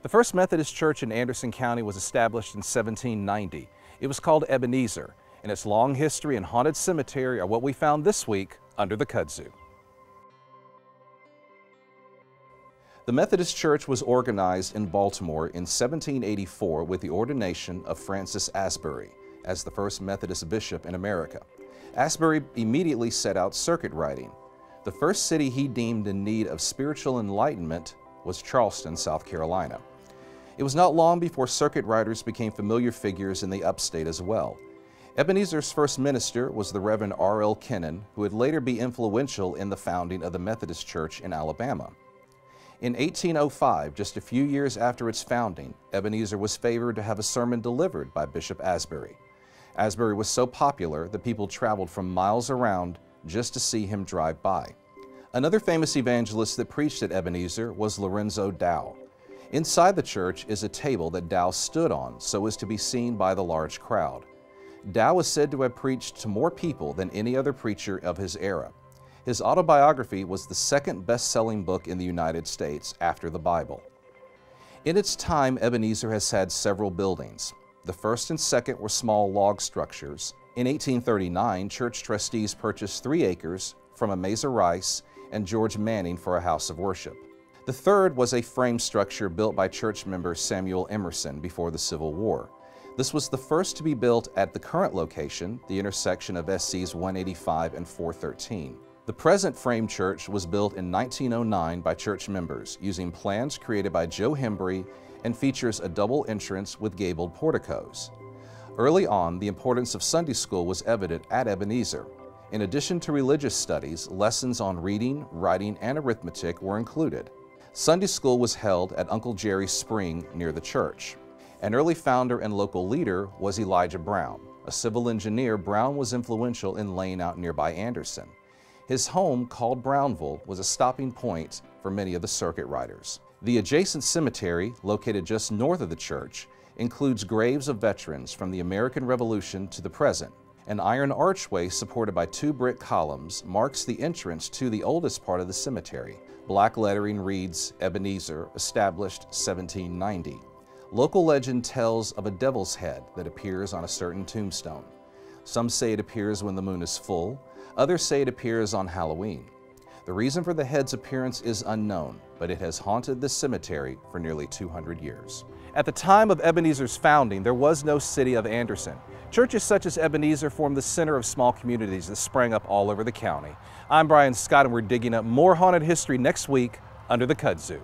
The first Methodist church in Anderson County was established in 1790. It was called Ebenezer, and its long history and haunted cemetery are what we found this week under the Kudzu. The Methodist Church was organized in Baltimore in 1784 with the ordination of Francis Asbury as the first Methodist bishop in America. Asbury immediately set out circuit riding. The first city he deemed in need of spiritual enlightenment was Charleston, South Carolina. It was not long before circuit riders became familiar figures in the upstate as well. Ebenezer's first minister was the Reverend R.L. Kennan, who would later be influential in the founding of the Methodist Church in Alabama. In 1805, just a few years after its founding, Ebenezer was favored to have a sermon delivered by Bishop Asbury. Asbury was so popular that people traveled from miles around just to see him drive by. Another famous evangelist that preached at Ebenezer was Lorenzo Dow. Inside the church is a table that Dow stood on so as to be seen by the large crowd. Dow is said to have preached to more people than any other preacher of his era. His autobiography was the second best-selling book in the United States after the Bible. In its time, Ebenezer has had several buildings. The first and second were small log structures. In 1839, church trustees purchased 3 acres from Amaziah Rice and George Manning for a house of worship. The third was a frame structure built by church member Samuel Emerson before the Civil War. This was the first to be built at the current location, the intersection of SCs 185 and 413. The present frame church was built in 1909 by church members using plans created by Joe Hembry and features a double entrance with gabled porticos. Early on, the importance of Sunday school was evident at Ebenezer. In addition to religious studies, lessons on reading, writing, and arithmetic were included. Sunday school was held at Uncle Jerry's Spring near the church. An early founder and local leader was Elijah Brown. A civil engineer, Brown was influential in laying out nearby Anderson. His home, called Brownville, was a stopping point for many of the circuit riders. The adjacent cemetery, located just north of the church, includes graves of veterans from the American Revolution to the present. An iron archway supported by 2 brick columns marks the entrance to the oldest part of the cemetery. Black lettering reads, Ebenezer, established 1790. Local legend tells of a devil's head that appears on a certain tombstone. Some say it appears when the moon is full, others say it appears on Halloween. The reason for the head's appearance is unknown, but it has haunted this cemetery for nearly 200 years. At the time of Ebenezer's founding, there was no city of Anderson. Churches such as Ebenezer formed the center of small communities that sprang up all over the county. I'm Brian Scott, and we're digging up more haunted history next week under the Kudzu.